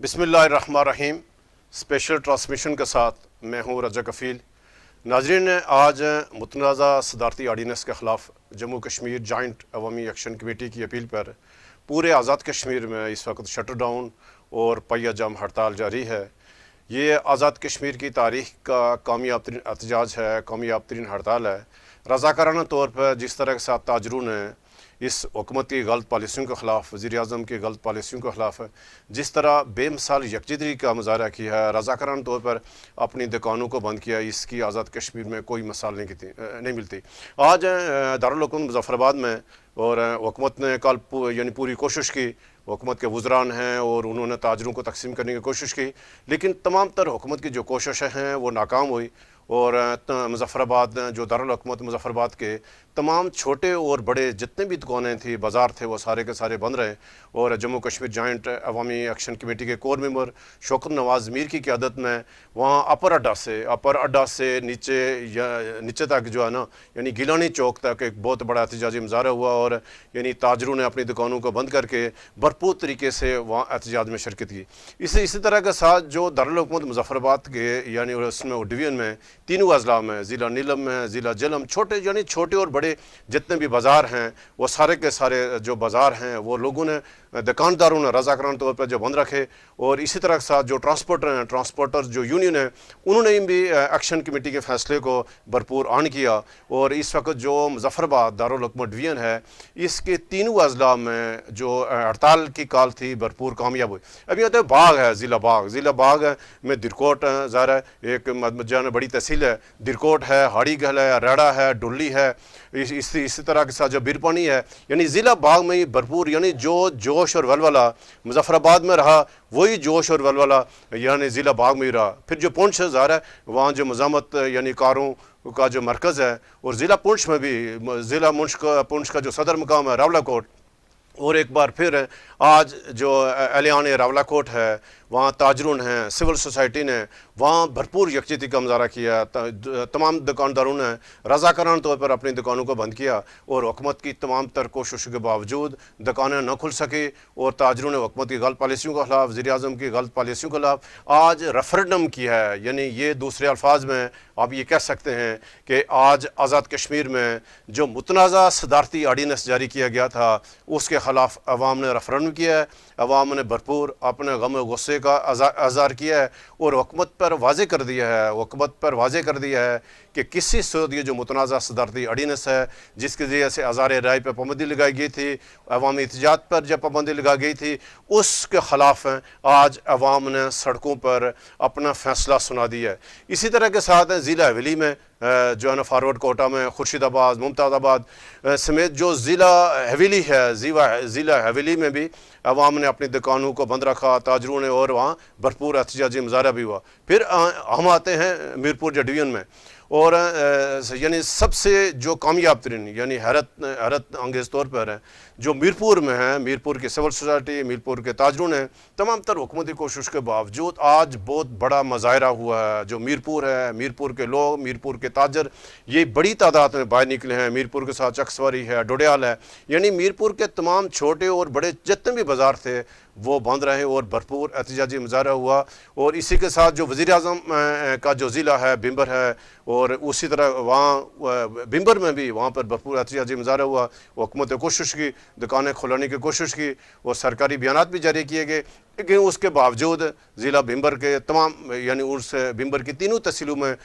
बिस्मिल्लाहिर्रहमानिर्रहीम। Special transmission के साथ मैं हूँ रजा कफ़ील। नाज़रीन, आज मुतनाज़ा सदारती आर्डीनेंस के ख़िलाफ़ जम्मू कश्मीर जॉइंट अवामी एक्शन कमेटी की अपील पर पूरे आज़ाद कश्मीर में इस वक्त शटर डाउन और पहिया जाम हड़ताल जारी है। ये आज़ाद कश्मीर की तारीख़ का कामयाब तरीन एहतजाज है, कामयाब तरीन हड़ताल है। रज़ाकाराना तौर पर जिस तरह के साथ ताजरों ने इस हुकूमत की गलत पॉलिसियों के ख़िलाफ़, वज़ीर-ए-आज़म की गलत पॉलिसियों के ख़िलाफ़ जिस तरह बेमिसाल यकजहती का मुज़ाहरा किया है, रज़ाकाराना तौर पर अपनी दुकानों को बंद किया, इसकी आज़ाद कश्मीर में कोई मिसाल नहीं मिलती। आज दारुल हुकूमत मुज़फ़्फ़राबाद में और हुकूमत ने कल यानी पूरी कोशिश की, हुकूमत के वज़रान हैं और उन्होंने ताजरों को तकसीम करने की कोशिश की, लेकिन तमाम तर हुकूमत की जो कोशिशें हैं वो नाकाम हुई और मुज़फ़्फ़राबाद जो दारुल हुकूमत मुज़फ़्फ़राबाद के तमाम छोटे और बड़े जितने भी दुकानें थी, बाज़ार थे, वो सारे के सारे बंद रहे। और जम्मू कश्मीर जॉइंट अवामी एक्शन कमेटी के कोर मेंबर शौकत नवाज़ मीर की क़यादत में वहाँ अपर अड्डा से नीचे तक जो है ना, यानी गिलानी चौक तक एक बहुत बड़ा एहतजाजी मुज़ाहरा हुआ और यानी ताजरों ने अपनी दुकानों को बंद करके भरपूर तरीके से वहाँ एहतजाज में शिरकत की। इसी तरह के साथ जो दारुल हुकूमत मुज़फ़्फ़राबाद के यानी उसमें डिवीज़न में तीनों अज़ला में, ज़िला नीलम में, ज़िला जेहलम, छोटे और बड़े जितने भी बाज़ार हैं, वो सारे के सारे जो बाज़ार हैं वो लोगों ने, दुकानदारों ने रज़ाकाराना तौर पर जो बंद रखे। और इसी तरह के साथ जो ट्रांसपोर्टर जो यूनियन है, उन्होंने भी एक्शन कमेटी के फ़ैसले को भरपूर आन किया। और इस वक्त जो मुज़फ़्फ़राबाद दारुल हुकूमत डिवीज़न है, इसके तीनों अज़ला में जो हड़ताल की कॉल थी भरपूर कामयाब हुई। अभी होता है बाग है, ज़िला बाग में दिरकोट ज़ाहिर है एक जो बड़ी तहसील है, दिरकोट है, हाड़ीगल है, रेड़ा है, डुल्ली है, इसी तरह के साथ जो बिरपानी है, यानी ज़िला बाग में ही भरपूर यानी जो जोश और वलवला मुज़फ़्फ़राबाद में रहा वही जोश और वलवला यानी ज़िला बाग में ही रहा। फिर जो पुंछ ज़ाहिर है वहाँ जो मज़ामत यानी कारों का जो मरकज़ है, और ज़िला पुंछ में भी ज़िला पुंछ का जो सदर मुकाम है रावलाकोट, और एक बार फिर आज जो एलियान रावलाकोट है वहाँ ताजरों हैं, सिविल सोसाइटी ने वहाँ भरपूर यकजहती का मुज़ाहरा किया। तमाम दुकानदारों ने रज़ाकाराना तौर पर अपनी दुकानों को बंद किया और हुकूमत की तमाम तर कोशिशों के बावजूद दुकानें न खुल सकी और ताजरों ने हुकूमत की गलत पॉलिसियों के ख़िलाफ़, वज़ीर-ए-आज़म की गलत पॉलिसियों के ख़िलाफ़ आज रेफरेंडम किया है। यानी ये दूसरे अल्फाज में आप ये कह सकते हैं कि आज आज़ाद कश्मीर में जो मुतनाज़ा सदारती आर्डीनेंस जारी किया गया था उसके ख़िलाफ़ अवाम ने रेफरेंडम किया है। अवाम ने भरपूर अपने गम और गुस्से का अज़हार किया है और हुकूमत पर वाज़े कर दिया है कि किसी सूरत ये जो मुतनाज़ा सदारती आर्डीनेंस है, जिसके ज़रिए से आज़ार राय पर पाबंदी लगाई गई थी, अवामी एहतजाज पर जब पाबंदी लगाई गई थी, उसके ख़िलाफ़ आज अवाम ने सड़कों पर अपना फ़ैसला सुना दिया है। इसी तरह के साथ ज़िला हवेली में जो है ना फॉरवर्ड कोटा में खुर्शीदाबाद, मुमताज़ाबाद समेत जो ज़िला हवेली है, ज़िला हवेली में भी अवाम ने अपनी दुकानों को बंद रखा, ताजरों ने, और वहाँ भरपूर एहतजाजी मुज़ाहरा भी हुआ। फिर हम आते हैं मीरपुर डिवीज़न में, और यानी सबसे जो कामयाब तरीन यानी हैरत अंगेज़ तौर पर है जो मीरपुर में है, मीरपुर की सिविल सोसाइटी, मीरपुर के ताजरों ने तमाम तर हुकूमती कोशिश के बावजूद आज बहुत बड़ा मुज़ाहरा हुआ है। जो मीरपुर है, मीरपुर के लोग, मीरपुर के ताजर ये बड़ी तादाद में बाहर निकले हैं। मीरपुर के साथ चकसवारी है, डोडियाल है, यानी मीरपुर के तमाम छोटे और बड़े जितने भी बाज़ार थे वो बंद रहे और भरपूर एहतजाजी मुज़ाहरा हुआ। और इसी के साथ जो वज़ीर-ए-आज़म का जो ज़िला है बिम्बर है, और उसी तरह वहाँ बिम्बर में भी वहाँ पर भरपूर एहतजाजी मुज़ाहरा हुआ। हुकूमत ने कोशिश की, दुकानें खुलाने की कोशिश की और सरकारी बयानात भी जारी किए गए, लेकिन उसके बावजूद ज़िला बिम्बर के तमाम यानी उस बिम्बर की तीनों तहसीलों में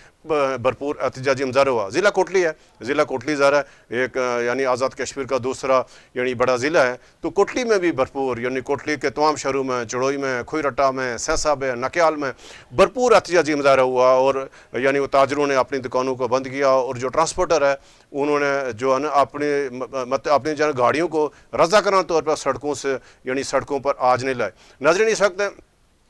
भरपूर एहतजाजी मुज़ाहरा हुआ। ज़िला कोटली है, ज़िला कोटली ज़रा एक यानी आज़ाद कश्मीर का दूसरा यानी बड़ा ज़िला है, तो कोटली में भी भरपूर यानी कोटली के तमाम शहरों में, चड़ोई में, खुईरट्टा में, सहसा में, नक्याल में भरपूर एहतजाजी मुज़ाहरा हुआ। और यानी वो ताजरों ने अपनी दुकानों को बंद किया और जो ट्रांसपोर्टर है उन्होंने जो है ना अपनी जो गाड़ियों को रज़ाकाराना तौर पर सड़कों पर आज नहीं लाए। नाज़रीन, इस वक्त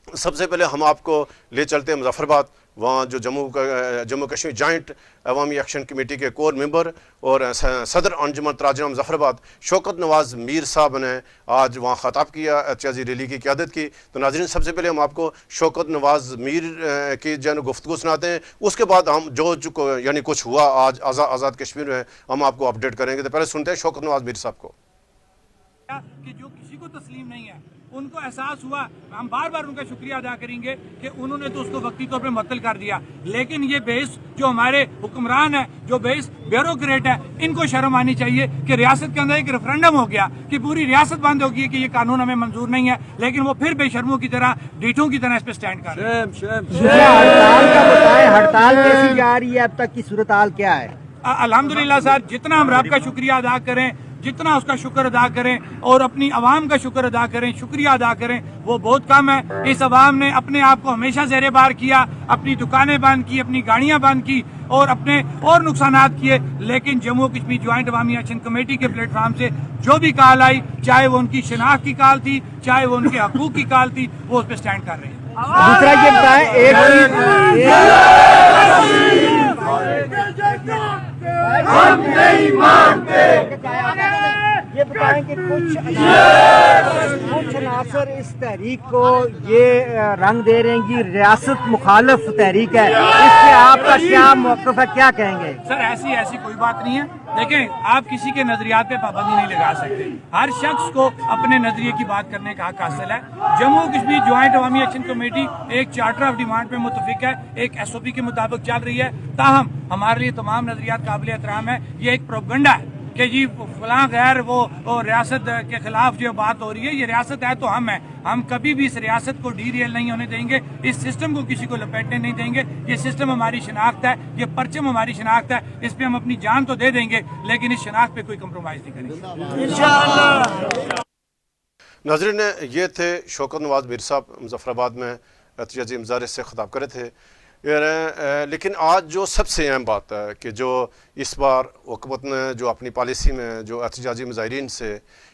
सबसे पहले हम आपको ले चलते हैं मुज़फ़्फ़राबाद। वहाँ जो जम्मू कश्मीर जॉइंट अवामी एक्शन कमेटी के कोर मेंबर और सदर अंजुमन तराजम मुज़फ़्फ़राबाद शौकत नवाज़ मीर साहब ने आज वहाँ ख़ताब किया, एहतजाजी रैली की क़यादत की। तो नाज़रीन, सबसे पहले हम आपको शौकत नवाज़ मीर की जो गुफ्तगू सुनाते हैं, उसके बाद हम जो यानी कुछ हुआ आज आज़ाद कश्मीर में हम आपको अपडेट करेंगे। तो पहले सुनते हैं शौकत नवाज़ मीर साहब को। कि जो किसी को तस्लीम नहीं है उनको एहसास हुआ, हम बार बार उनका शुक्रिया अदा करेंगे कि उन्होंने तो उसको वक्ती तौर पे मुअत्तल कर दिया, लेकिन ये बेस जो हमारे हुक्मरान है, जो बेस ब्यूरोक्रेट है, इनको शर्म आनी चाहिए कि रियासत के अंदर एक रेफरेंडम हो गया कि पूरी रियासत बंद हो गई कि ये कानून हमें मंजूर नहीं है, लेकिन वो फिर बेशर्मों की तरह डीठों की तरह इस पे स्टैंड कर रहे हैं। हड़ताल कैसी जा रही है, अब तक की सूरत हाल क्या है? अल्हम्दुलिल्लाह सर, जितना हम रब का शुक्रिया अदा करें, जितना उसका शुक्र अदा करें और अपनी आवाम का शुक्र अदा करें, शुक्रिया अदा करें, वो बहुत कम है। इस आवाम ने अपने आप को हमेशा ज़ेरे बार किया, अपनी दुकानें बंद की, अपनी गाड़ियां बंद की और अपने और नुकसानात किए, लेकिन जम्मू कश्मीर ज्वाइंट अवामी एक्शन कमेटी के प्लेटफॉर्म से जो भी कॉल आई, चाहे वो उनकी शनाख्त की कॉल थी, चाहे वो उनके हकूक की कॉल थी, वो उस पर स्टैंड कर रहे हैं। दूसरा ये बताएं, ये बताएं कि कुछ अनासर इस तहरीक को ये रंग दे रहे हैं कि रियासत मुखालिफ तहरीक है, इससे आपका क्या मौक़िफ़ है, क्या कहेंगे? सर ऐसी कोई बात नहीं है। देखें, आप किसी के नजरियात पे पाबंदी नहीं लगा सकते, हर शख्स को अपने नजरिए की बात करने का हक हासिल है। जम्मू कश्मीर ज्वाइंट अवामी एक्शन कमेटी एक चार्टर ऑफ डिमांड पे मुतफिक है, एक SOP के मुताबिक चल रही है, ताहम हमारे लिए तमाम नजरियात काबिल एहतराम है। ये एक प्रोपगंडा है कि जी फलां गैर वो रियासत के खिलाफ जो बात हो रही है, ये रियासत है तो हम हैं, हम कभी भी इस रियासत को डीरियल नहीं होने देंगे, इस सिस्टम को किसी को लपेटने नहीं देंगे। ये सिस्टम हमारी शनाख्त है, ये परचम हमारी शनाख्त है, इस पे हम अपनी जान तो दे देंगे, लेकिन इस शनाख्त पे कोई कम्प्रोमाइज़ नहीं करेंगे इंशाअल्लाह। नाज़रीन, ये थे शौकत नवाज मीर साहब, मुज़फ़्फ़राबाद में एहतजाजी मुज़ाहरे से ख़िताब कर रहे थे। लेकिन आज जो सबसे अहम बात है कि जो इस बार हुकूमत ने जो अपनी पॉलिसी में जो एहतजाजी मुज़ाहिरीन से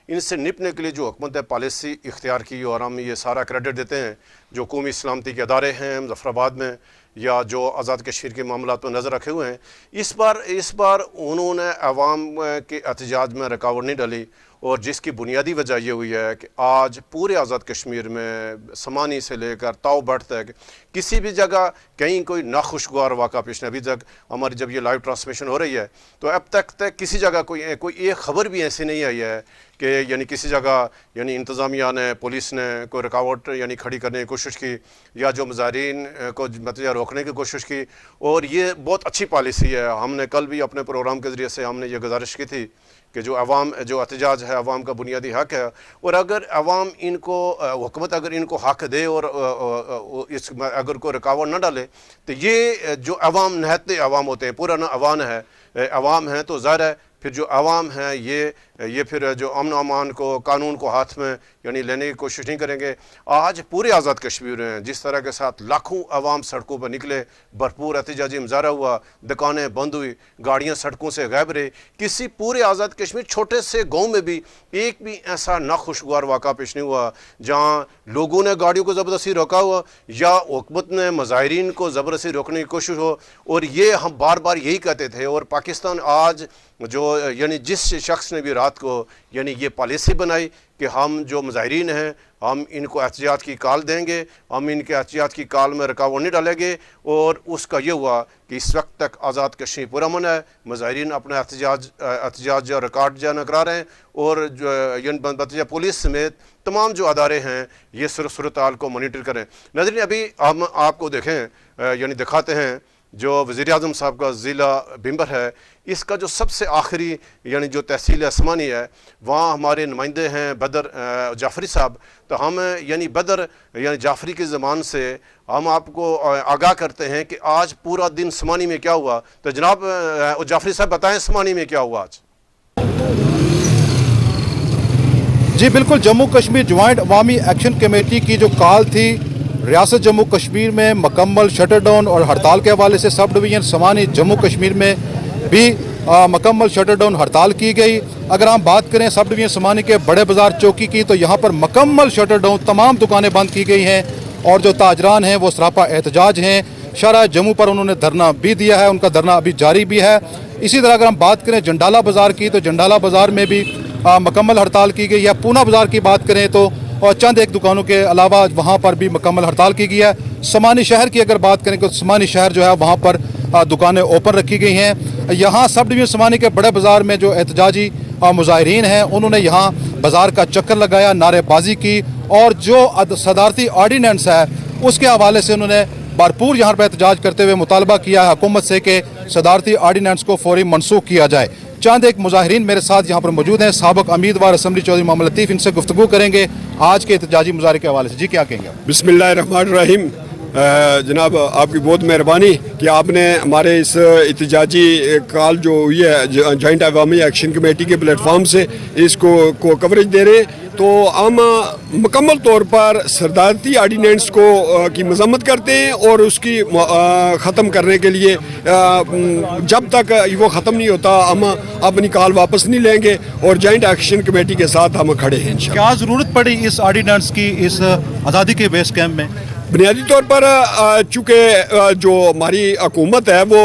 इनसे निपटने के लिए जो हुकूमत ने पॉलिसी इख्तियार की, और हम ये सारा क्रेडिट देते हैं जो कौमी सलामती के अदारे हैं मुज़फ़्फ़राबाद में या जो आज़ाद कश्मीर के मामलात में नज़र रखे हुए हैं, इस बार उन्होंने अवाम के एहतजाज में रुकावट नहीं डाली, और जिसकी बुनियादी वजह ये हुई है कि आज पूरे आज़ाद कश्मीर में समानी से लेकर ताव बढ़ तक किसी भी जगह कहीं कोई नाखुशगवार वाक़ा पेश नहीं। अभी तक हमारी जब ये लाइव ट्रांसमिशन हो रही है तो अब तक किसी जगह कोई एक ख़बर भी ऐसी नहीं आई है कि यानी किसी जगह यानी इंतज़ामिया ने, पुलिस ने कोई रुकावट यानी खड़ी करने की कोशिश की या जो मुज़ाहिरीन को मतलब रोकने की कोशिश की। और ये बहुत अच्छी पॉलिसी है। हमने कल भी अपने प्रोग्राम के ज़रिए से हमने ये गुजारिश की थी कि जो एहतजाज है अवाम का बुनियादी हक़ है, और अगर अवाम इनको हुकूमत अगर इनको हक़ दे और इस अगर कोई रुकावट न डाले तो ये जो अवाम नहते अवाम होते हैं, पूरा ना अवाम है तो ज़ाहिर है फिर जो अवाम है ये फिर जो अमन अमान को, कानून को हाथ में यानी लेने की कोशिश नहीं करेंगे। आज पूरे आज़ाद कश्मीर में जिस तरह के साथ लाखों अवाम सड़कों पर निकले, भरपूर एहतजाजी मुजाहरा हुआ, दुकानें बंद हुई, गाड़ियाँ सड़कों से गायब रही, किसी पूरे आज़ाद कश्मीर छोटे से गाँव में भी एक भी ऐसा नाखुशगवार वाक़ा पेश नहीं हुआ जहाँ लोगों ने गाड़ियों को ज़बरदस्ती रोका हुआ या हुकूमत ने मुज़ाहिरीन को ज़बरदस्ती रोकने की कोशिश हो। और ये हम बार बार यही कहते थे, और पाकिस्तान आज जो यानी जिस शख्स ने भी रात को यानी ये पॉलिसी बनाई कि हम जो मुज़ाहिरीन हैं हम इनको एहतियात की कॉल देंगे, हम इनके एहतियात की कॉल में रुकावट नहीं डालेंगे, और उसका ये हुआ कि इस वक्त तक आज़ाद कश्मीर पुरअमन है। मुज़ाहिरीन अपना एहतजाज जो रिकॉर्ड जो करा रहे हैं, और जो यानी पुलिस समेत तमाम जो अदारे हैं ये सूरत हाल को मॉनिटर करें। नाज़रीन, अभी हम आपको देखें यानी दिखाते हैं जो वज़ीर-ए-आज़म साहब का ज़िला बिम्बर है, इसका जो सबसे आखिरी यानी जो तहसील असमानी है वहाँ हमारे नुमाइंदे हैं बदर जाफरी साहब। तो हम यानी बदर यानी जाफरी की ज़बान से हम आपको आगाह करते हैं कि आज पूरा दिन समानी में क्या हुआ। तो जनाब जाफरी साहब बताएं समानी में क्या हुआ आज। जी बिल्कुल, जम्मू कश्मीर ज्वाइंट अवामी एक्शन कमेटी की जो कॉल थी रियासत जम्मू कश्मीर में मुकम्मल शटर डाउन और हड़ताल के हवाले से सब डिवीज़न समानी जम्मू कश्मीर में भी मुकम्मल शटर डाउन हड़ताल की गई। अगर हम बात करें सब डिवीज़न समानी के बड़े बाज़ार चौकी की तो यहाँ पर मुकम्मल शटर डाउन, तमाम दुकानें बंद की गई हैं, और जो ताजरान हैं वो सरापा एहतजाज हैं। शहर जम्मू पर उन्होंने धरना भी दिया है, उनका धरना अभी जारी भी है। इसी तरह अगर हम बात करें जंडाला बाज़ार की तो जंडाला बाज़ार में भी मुकम्मल हड़ताल की गई है। पूना बाज़ार की बात करें तो और चंद एक दुकानों के अलावा वहाँ पर भी मुकम्मल हड़ताल की गई है। समानी शहर की अगर बात करें तो समानी शहर जो है वहाँ पर दुकानें ओपन रखी गई हैं। यहाँ सब डिवीज़न समानी के बड़े बाज़ार में जो एहतजाजी मुजाहिरीन हैं उन्होंने यहाँ बाज़ार का चक्कर लगाया, नारेबाजी की और जो सदारती आर्डीनेंस है उसके हवाले से उन्होंने भरपूर यहाँ पर एहतजाज करते हुए मुतालबा किया है हुकूमत से कि सदारती आर्डीनेंस को फौरी मनसूख किया जाए। चंद एक मुजाहिरीन मेरे साथ यहाँ पर मौजूद हैं, साबिक उम्मीदवार असम्बली चौधरी मोहम्मद लतीफ़, इनसे गुफ्तगू करेंगे आज के एहतजाजी मुजाहरे के हवाले से। जी क्या कहेंगे? बिस्मिल्लाहिर्रहमानिर्रहीम। जनाब आपकी बहुत मेहरबानी कि आपने हमारे इस एहतजाजी कॉल जो हुई है जॉइंट अवामी एक्शन कमेटी के प्लेटफॉर्म से इसको कवरेज दे रहे हैं। तो हम मुकम्मल तौर पर सदारती आर्डीनेंस को की मजम्मत करते हैं और उसकी ख़त्म करने के लिए जब तक वो ख़त्म नहीं होता हम अपनी कॉल वापस नहीं लेंगे और जॉइंट एक्शन कमेटी के साथ हम खड़े हैं इंशाअल्लाह। क्या ज़रूरत पड़ी इस आर्डीनेंस की इस आज़ादी के बेस कैंप में? बुनियादी तौर पर चूँकि जो हमारी हुकूमत है वो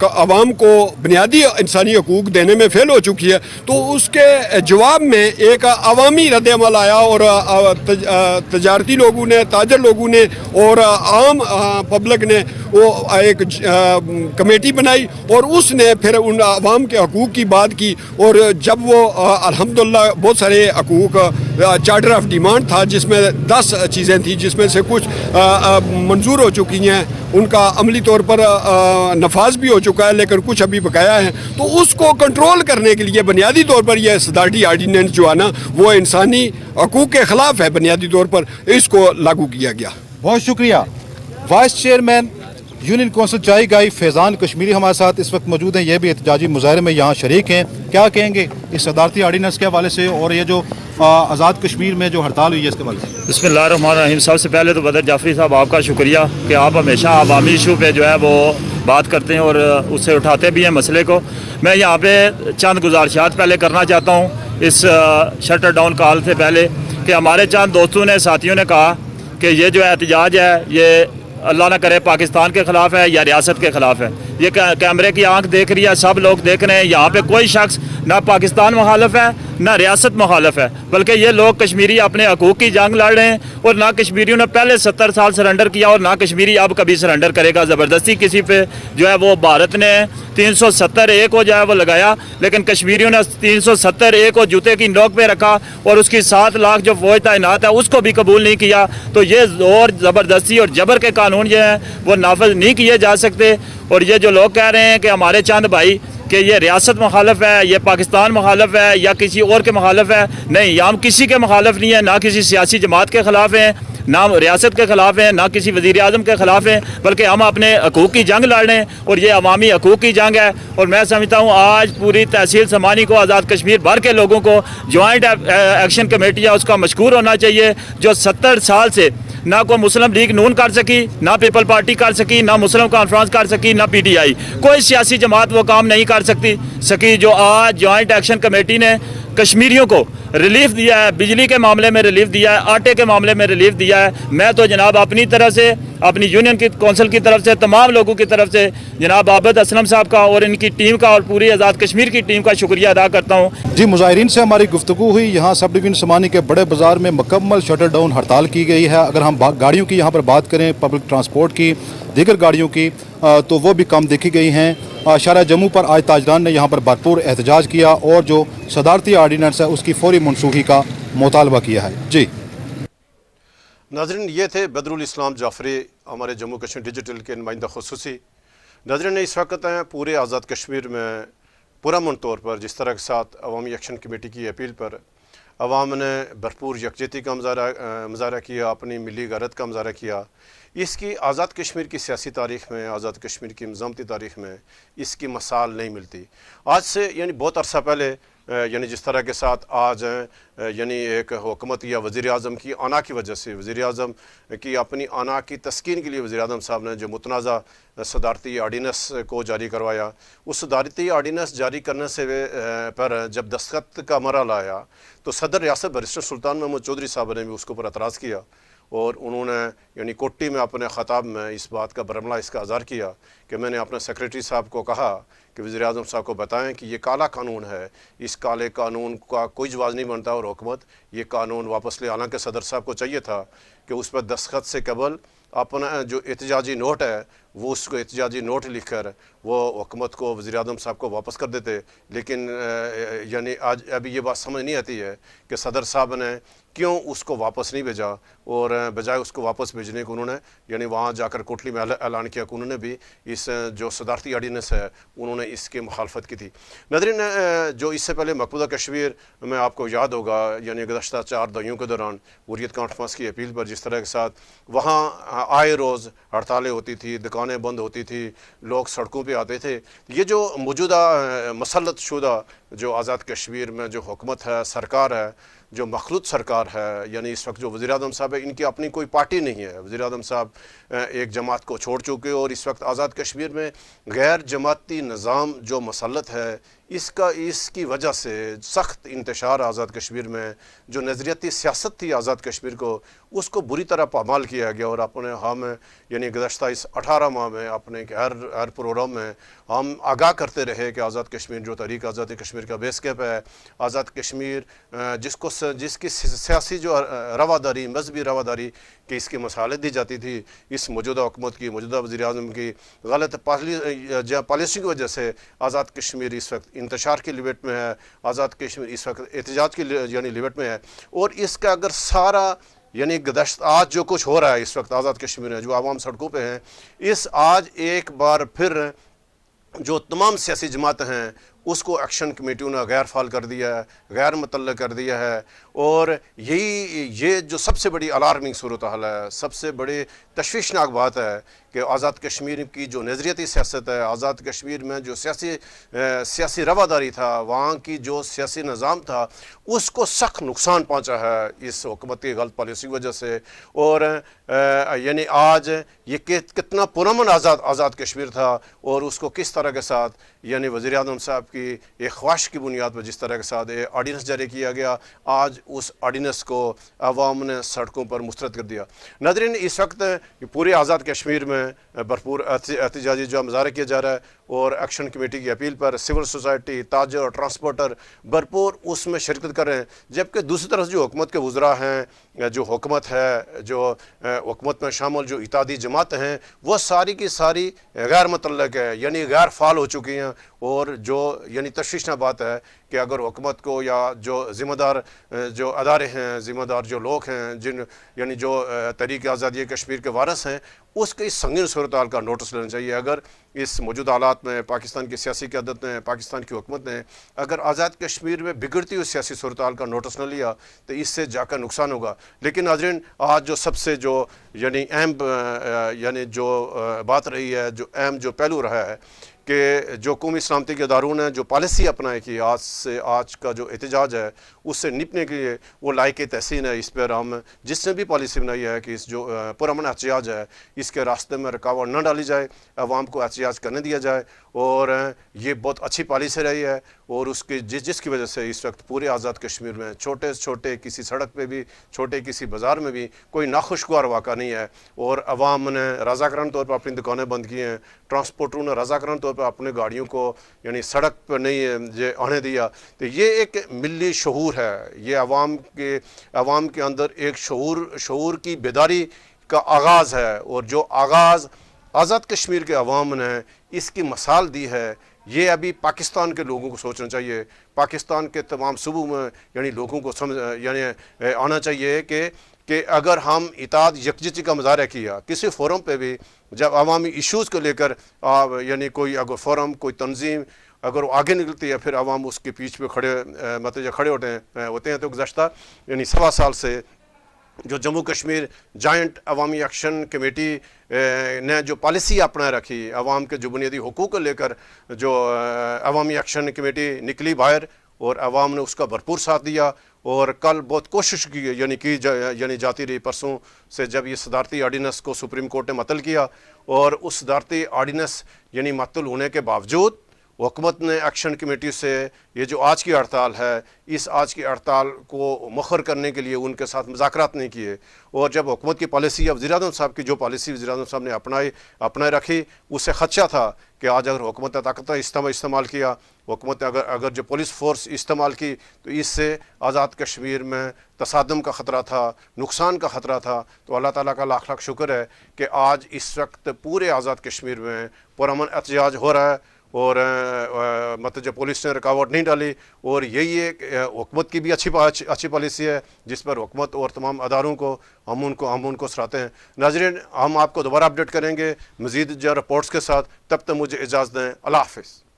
आवाम को बुनियादी इंसानी हकूक़ देने में फेल हो चुकी है, तो उसके जवाब में एक अवामी रद्द-ए-अमल आया और तजारती लोगों ने, ताजर लोगों ने और आम पब्लिक ने वो एक कमेटी बनाई और उसने फिर उन आवाम के हकूक़ की बात की। और जब वो अल्हम्दुलिल्लाह बहुत सारे हकूक़ चार्टर ऑफ डिमांड था जिसमें 10 चीज़ें थी जिसमें से कुछ मंजूर हो चुकी हैं, उनका अमली तौर पर नफाज भी हो चुका है, लेकिन कुछ अभी बकाया है। तो उसको कंट्रोल करने के लिए बुनियादी तौर पर यह सदारती आर्डीनेंस जो है ना वो इंसानी हकूक़ के ख़िलाफ़ है, बुनियादी तौर पर इसको लागू किया गया। बहुत शुक्रिया। Vice chairman union council Chaigai Faizan Kashmiri हमारे साथ इस वक्त मौजूद हैं, ये भी एहतजाजी मुजाहरे में यहाँ शरीक हैं। क्या कहेंगे इस सदारती आर्डीनेंस के हवाले से और ये जो आज़ाद कश्मीर में जो हड़ताल हुई है इसके हवाले से? बिस्मिल्लाहिर्रहमानिर्रहीम। सबसे पहले तो बदर जाफरी साहब आपका शुक्रिया कि आप हमेशा अवामी इशू पे जो है वो बात करते हैं और उससे उठाते भी हैं मसले को। मैं यहाँ पे चंद गुजारिशात पहले करना चाहता हूँ इस शटर डाउन कॉल से पहले कि हमारे चंद दोस्तों ने, साथियों ने कहा कि ये जो एहतजाज है ये अल्लाह ना करे पाकिस्तान के ख़िलाफ़ है या रियासत के ख़िलाफ़ है। ये कैमरे की आंख देख रही है, सब लोग देख रहे हैं, यहाँ पे कोई शख्स ना पाकिस्तान मुखालफ है ना रियासत मुखालफ है, बल्कि ये लोग कश्मीरी अपने हकूक़ की जंग लड़ रहे हैं और ना कश्मीरियों ने पहले 70 साल सरेंडर किया और ना कश्मीरी अब कभी सरेंडर करेगा। ज़बरदस्ती किसी पे जो है वो भारत ने 370A को जो है वो लगाया, लेकिन कश्मीरियों ने 370A को जूते की नोक पे रखा और उसकी 7 लाख जो फौज तैनात है उसको भी कबूल नहीं किया। तो ये ज़ोर ज़बरदस्ती और जबर के कानून जो हैं वो नाफज नहीं किए जा सकते। और ये जो लोग कह रहे हैं कि हमारे चंद भाई कि ये रियासत मुखालफ है, ये पाकिस्तान मुखालफ है या किसी और के मुखालफ है, नहीं, हम किसी के मुखालफ नहीं है, ना किसी सियासी जमात के ख़िलाफ़ हैं, ना रियासत के ख़िलाफ़ हैं, ना किसी वज़ीर आज़म के ख़िलाफ़ हैं, बल्कि हम अपने हकूक़ की जंग लड़ रहे हैं और ये अवामी हकूक़ की जंग है। और मैं समझता हूँ आज पूरी तहसील समानी को, आज़ाद कश्मीर भर के लोगों को जॉइंट एक्शन कमेटी है उसका मशकूर होना चाहिए, जो 70 साल से ना कोई मुस्लिम लीग नून कर सकी, ना पीपल पार्टी कर सकी, ना मुस्लिम कॉन्फ्रेंस कर सकी, ना PTI, कोई सियासी जमात वो काम नहीं कर सकी जो आज जॉइंट एक्शन कमेटी ने कश्मीरियों को रिलीफ दिया है, बिजली के मामले में रिलीफ दिया है, आटे के मामले में रिलीफ दिया है। मैं तो जनाब अपनी तरफ से, अपनी यूनियन की कौंसिल की तरफ से, तमाम लोगों की तरफ से जनाब आबिद असलम साहब का और इनकी टीम का और पूरी आज़ाद कश्मीर की टीम का शुक्रिया अदा करता हूँ। जी, मुजाहिरीन से हमारी गुफ्तगू हुई। यहाँ सब डिवीज़न समानी के बड़े बाज़ार में मुकम्मल शटर डाउन हड़ताल की गई है। अगर हम गाड़ियों की यहाँ पर बात करें, पब्लिक ट्रांसपोर्ट की, दीगर गाड़ियों की, तो वो भी कम देखी गई हैं। शहर जम्मू पर आज ताजरान ने यहाँ पर भरपूर एहतजाज किया और जो सदारती आर्डीनेंस है उसकी फौरी मनसूखी का मुतालबा किया है। जी नाज़रीन, ये थे बदरुल इस्लाम जाफरी, हमारे जम्मू कश्मीर डिजिटल के नुमाइंदा खुसूसी। नाज़रीन, इस वक्त हैं पूरे आज़ाद कश्मीर में पुरअमन तौर पर जिस तरह के साथ अवामी एक्शन कमेटी की अपील पर अवाम ने भरपूर यकजहती का मुजाहरा किया, अपनी मिली गैरत का मुजाहरा किया। इसकी आज़ाद कश्मीर की सियासी तारीख़ में, आज़ाद कश्मीर की निज़ामती तारीख़ में इसकी मिसाल नहीं मिलती। आज से यानी बहुत अरसा पहले यानी जिस तरह के साथ आज यानी एक हुकूमत या वज़ीर आज़म की आना की वजह से, वज़ीर आज़म की अपनी आना की तस्कीन के लिए वज़ीर आज़म साहब ने जो मुतनाज़ा सदारती आर्डीनेंस को जारी करवाया, उस सदारती आर्डीनेंस जारी करने से पर जब दस्तखत का मरहला आया तो सदर रियासत बैरिस्टर सुल्तान महमूद चौधरी साहब ने भी उसके ऊपर एतराज़ किया और उन्होंने यानी कोट्टी में अपने ख़ताब में इस बात का बरमला इसका इज़हार किया कि मैंने अपने सेक्रेटरी साहब को कहा कि वज़ीर आज़म साहब को बताएं कि ये काला कानून है, इस काले कानून का कोई जवाब नहीं बनता और हुकूमत ये कानून वापस ले। हालांकि सदर साहब को चाहिए था कि उस पर दस्तखत से कबल अपना जो एहतजाजी नोट है वो उसको एहतजाजी नोट लिख कर वो हुकूमत को वज़ीर आज़म साहब को वापस कर देते, लेकिन यानी आज अभी ये बात समझ नहीं आती है कि सदर साहब ने क्यों उसको वापस नहीं भेजा, और बजाय उसको वापस भेजने को उन्होंने यानी वहाँ जाकर कोटली में ऐलान किया कि उन्होंने भी इस जो सदारती आर्डीनेंस है उन्होंने इसकी मुखालफत की थी। नाज़रीन, जो इससे पहले मकबूजा कश्मीर में आपको याद होगा यानी गुज़श्ता 4 दहाइयों के दौरान हुर्रियत कॉन्फ्रेंस की अपील पर जिस तरह के साथ वहाँ आए रोज़ हड़तालें होती थी, दुकानें बंद होती थी, लोग सड़कों पे आते थे। ये जो मौजूदा मसलत शुदा जो आज़ाद कश्मीर में जो हुकूमत है, सरकार है, जो मखलूत सरकार है, यानी इस वक्त जो वज़ीर आज़म साहब है इनकी अपनी कोई पार्टी नहीं है। वज़ीर आज़म साहब एक जमात को छोड़ चुके और इस वक्त आज़ाद कश्मीर में गैर जमाती निज़ाम जो मसलत है इसकी वजह से सख्त इंतशार आज़ाद कश्मीर में जो नज़रियाती सियासत थी आज़ाद कश्मीर को उसको बुरी तरह पामाल किया गया। और अपने हम यानी गुज़श्ता इस 18 माह में अपने हर प्रोग्राम में हम आगाह करते रहे कि आज़ाद कश्मीर जो तहरीक आज़ाद कश्मीर का बेस कैंप है, आज़ाद कश्मीर जिसकी सियासी जो रवादारी मजहबी रवादारी की इसकी मसालत दी जाती थी, इस मौजूदा हुकूमत की मौजूदा वज़ीर आज़म की गलत पॉलिसी की वजह से आज़ाद कश्मीर इस वक्त इंतशार की लिमिट में है, आज़ाद कश्मीर इस वक्त एहतजाज की यानी लिमिट में है। और इसका अगर सारा यानी गुज़श्त आज जो कुछ हो रहा है इस वक्त आज़ाद कश्मीर में जो आवाम सड़कों पे हैं, इस आज एक बार फिर जो तमाम सियासी जमातें हैं उसको एक्शन कमेटियों ने गैर फाल कर दिया है, गैर मुतल्लक कर दिया है। और ये जो सबसे बड़ी अलार्मिंग सूरत हाल है, सबसे बड़ी तशवीशनाक बात है कि आज़ाद कश्मीर की जो नज़रियाती सियासत है, आज़ाद कश्मीर में जो सियासी रवादारी था, वहाँ की जो सियासी निज़ाम था उसको सख्त नुकसान पहुँचा है इस हुकूमत की गलत पॉलिसी की वजह से। और यानी आज ये कितना पुरअमन आज़ाद कश्मीर था और उसको किस तरह के साथ यानी वज़ीर आज़म साहब की एक ख्वाहिश की बुनियाद पर जिस तरह के साथ ये आर्डीनेंस जारी किया गया, आज उस आर्डीनेंस को अवाम ने सड़कों पर मुस्तरद कर दिया। नाज़रीन, इस वक्त पूरे आज़ाद कश्मीर में भरपूर एहतजाजी जो मुजाहरा किया जा रहा है और एक्शन कमेटी की अपील पर सिविल सोसाइटी, ताजर, ट्रांसपोर्टर भरपूर उसमें शिरकत कर रहे हैं। जबकि दूसरी तरफ जो हुकूमत के वज़रा हैं, जो हुकूमत है, जो हुकूमत में शामिल जो इत्तेहादी जमातें हैं, वो सारी की सारी गैर मुतल्लक है यानी गैर फाल हो चुकी हैं। और जो यानी तशवीशनाक बात है कि अगर हुकूमत को या जो ज़िम्मेदार जो अदारे हैं, ज़िम्मेदार जो लोग हैं, जिन यानी जो तहरीक आज़ादी कश्मीर के वारिस हैं, उसके इस संगीन सूरत हाल का नोटिस लेना चाहिए। अगर इस मौजूदा हालात में पाकिस्तान की सियासी क़यादत ने, पाकिस्तान की हुकूमत ने अगर आज़ाद कश्मीर में बिगड़ती हुई सियासी सूरत हाल का नोटिस न लिया तो इससे जाकर नुकसान होगा। लेकिन नाज़रीन, आज जो सबसे जो यानी अहम यानी जो बात रही है, जो अहम जो पहलू रहा है कि जो कौमी सलामती के इदारों ने जो पॉलिसी अपनाई कि आज का जो एहतजाज है उससे निपटने के लिए वो लायक तहसीन है। इस पर हम जिसने भी पॉलिसी बनाई है कि इस जो पुरअमन एहतजाज है इसके रास्ते में रुकावट न डाली जाए, अवाम को एहतजाज करने दिया जाए। और ये बहुत अच्छी पॉलिसी रही है और उसकी जिसकी वजह से इस वक्त पूरे आज़ाद कश्मीर में छोटे से छोटे किसी सड़क पे भी, छोटे किसी बाज़ार में भी कोई नाखुशगवार वाक़ा नहीं है। और अवाम ने रज़ाकाराना तौर पर अपनी दुकानें बंद की हैं, ट्रांसपोर्टरों ने रज़ाकाराना तौर पर अपने गाड़ियों को यानी सड़क पर नहीं आने दिया। तो ये एक मिली शऊर है, ये अवाम के अंदर एक शऊर की बेदारी का आगाज़ है। और जो आगाज़ आज़ाद कश्मीर के अवाम ने इसकी मिसाल दी है, ये अभी पाकिस्तान के लोगों को सोचना चाहिए, पाकिस्तान के तमाम सूबों में यानी लोगों को समझ यानी आना चाहिए कि अगर हम इत्तेहाद यकजहती का मुजाहरा किया किसी फोरम पे भी, जब अवामी इश्यूज़ को लेकर यानी कोई अगर फोरम, कोई तंजीम अगर वो आगे निकलती है फिर अवाम उसके पीछ पे खड़े होते हैं तो गुज़श्ता यानी 1.25 साल से जो जम्मू कश्मीर जॉइंट अवामी एक्शन कमेटी ने जो पॉलिसी अपना रखी अवाम के जो बुनियादी हुकूक को लेकर, जो अवामी एक्शन कमेटी निकली बाहर और अवाम ने उसका भरपूर साथ दिया। और कल बहुत कोशिश की जाती रही परसों से जब ये सदारती आर्डीनेंस को सुप्रीम कोर्ट ने मतल किया। और उस सदारती आर्डीनेंस यानी मतल होने के बावजूद हुकूमत ने एक्शन कमेटी से ये जो आज की हड़ताल है, इस आज की हड़ताल को मुखर करने के लिए उनके साथ मुज़ाकरात नहीं किए। और जब हुकूमत की पॉलिसी या वज़ीर-ए-आज़म साहब की जो पॉलिसी वज़ीर-ए-आज़म साहब ने अपनाए रखी, उससे खदशा था कि आज अगर हुकूमत ने ताकत इस्तेमाल किया, हुकूमत ने अगर जो पुलिस फोर्स इस्तेमाल की, तो इससे आज़ाद कश्मीर में तसादम का ख़तरा था, नुकसान का ख़तरा था। तो अल्लाह ताला का लाख लाख शुक्र है कि आज इस वक्त पूरे आज़ाद कश्मीर में पुरअमन एहतजाज हो रहा है और मतलब जो पुलिस ने रुकावट नहीं डाली। और यही एक हुकूमत की भी अच्छी पॉलिसी है जिस पर हुकूमत और तमाम अदारों को हम उनको सराहते हैं। नाज़रीन, हम आपको दोबारा अपडेट करेंगे मज़ीद जो रिपोर्ट्स के साथ। तब तक मुझे इजाज़त दें। अल्लाह हाफ़िज़।